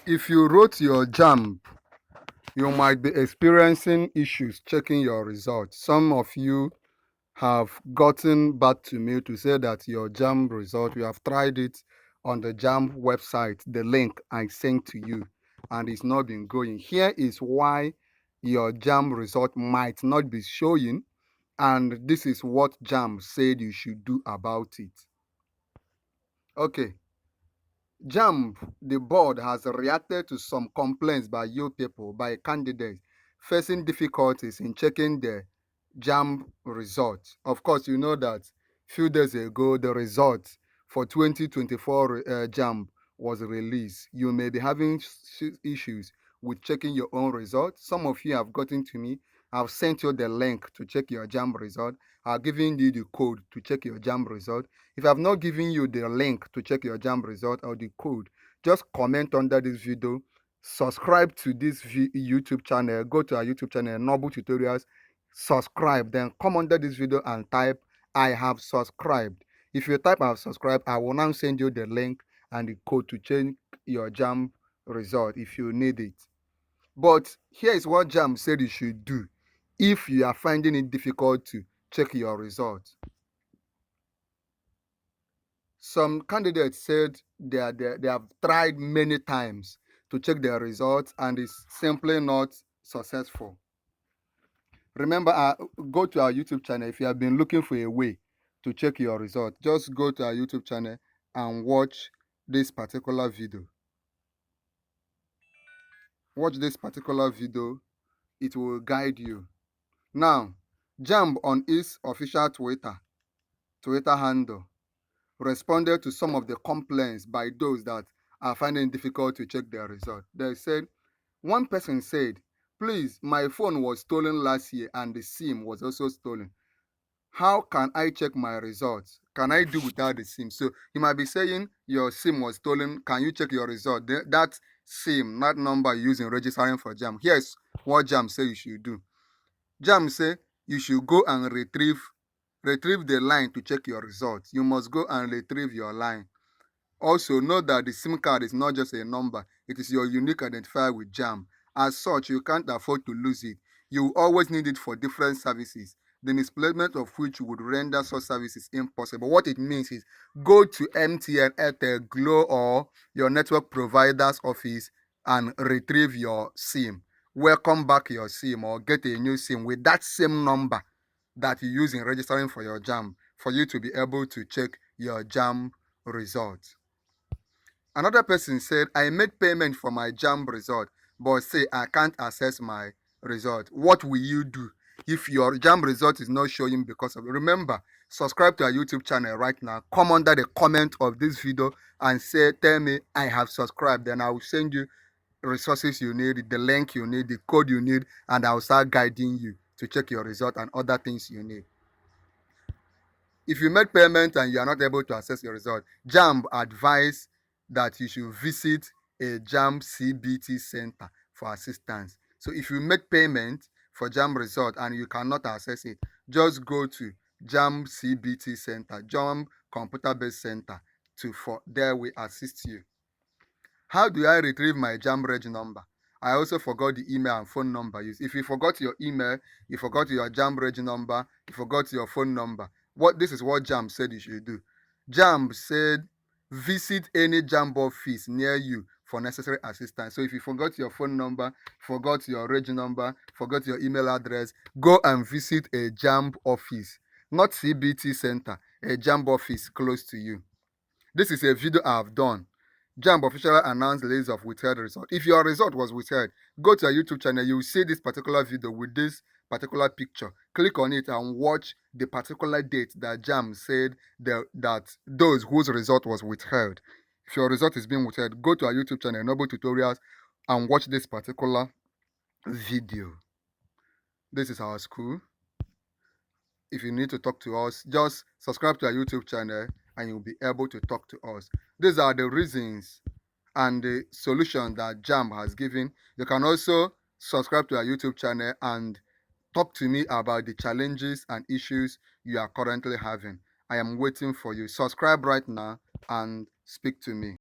If you wrote your JAMB, you might be experiencing issues checking your results. Some of you have gotten back to me to say that your JAMB result, you have tried it on the JAMB website, the link I sent to you, and it's not been going. Here is why your JAMB result might not be showing, and this is what JAMB said you should do about it. Okay. JAMB, the board has reacted to some complaints by you people, by candidates facing difficulties in checking the JAMB results. Of course, you know that few days ago, the results for 2024 JAMB was released. You may be having issues with checking your own results. Some of you have gotten to me. I've sent you the link to check your JAMB result. I've given you the code to check your JAMB result. If I have not given you the link to check your JAMB result or the code, just comment under this video, subscribe to this YouTube channel, go to our YouTube channel, Noble Tutorials, subscribe, then come under this video and type, I have subscribed. If you type I have subscribed, I will now send you the link and the code to change your JAMB result if you need it. But here is what JAMB said you should do if you are finding it difficult to check your results. Some candidates said they have tried many times to check their results and it's simply not successful. Remember, go to our YouTube channel. If you have been looking for a way to check your result, just go to our YouTube channel and watch this particular video. Watch this particular video. It will guide you. Now, JAMB on its official Twitter handle responded to some of the complaints by those that are finding it difficult to check their result. They said, one person said, please, my phone was stolen last year and the SIM was also stolen. How can I check my results? Can I do without the SIM? So you might be saying your SIM was stolen. Can you check your result? That SIM, that number you use in registering for JAMB. Here's what JAMB say you should do. JAMB say you should go and retrieve the line to check your results. You must go and retrieve your line. Also, note that the SIM card is not just a number, it is your unique identifier with JAMB. As such, you can't afford to lose it. You will always need it for different services, the misplacement of which would render such services impossible. What it means is go to MTN, Airtel, Glo, or your network provider's office and retrieve your SIM. Welcome back your SIM or get a new SIM with that same number that you use in registering for your JAMB for you to be able to check your JAMB results. Another person said, I made payment for my JAMB result, but say I can't access my result. What will you do if your JAMB result is not showing because of it? Remember, subscribe to our YouTube channel right now. Come under the comment of this video and say, tell me I have subscribed. Then I will send you resources you need, the link you need, the code you need, and I will start guiding you to check your result and other things you need. If you made payment and you are not able to access your result, JAMB advise that you should visit a JAMB CBT center for assistance. So if you make payment for JAMB result and you cannot access it, just go to JAMB CBT center, JAMB computer-based center, there we assist you. How do I retrieve my JAMB reg number? I also forgot the email and phone number used. If you forgot your email, you forgot your JAMB reg number, you forgot your phone number, this is what JAMB said you should do. JAMB said visit any JAMB office near you for necessary assistance. So if you forgot your phone number, forgot your reg number, forgot your email address, go and visit a JAMB office, not CBT center, a JAMB office close to you. This is a video I have done. JAMB officially announced list of withheld result. If your result was withheld, go to our YouTube channel. You will see this particular video with this particular picture. Click on it and watch the particular date that JAMB said that those whose result was withheld. If your result is being withheld, go to our YouTube channel, Noble Tutorials, and watch this particular video. This is our school. If you need to talk to us, just subscribe to our YouTube channel and you'll be able to talk to us. These are the reasons and the solution that JAMB has given. You can also subscribe to our YouTube channel and talk to me about the challenges and issues you are currently having. I am waiting for you. Subscribe right now and speak to me.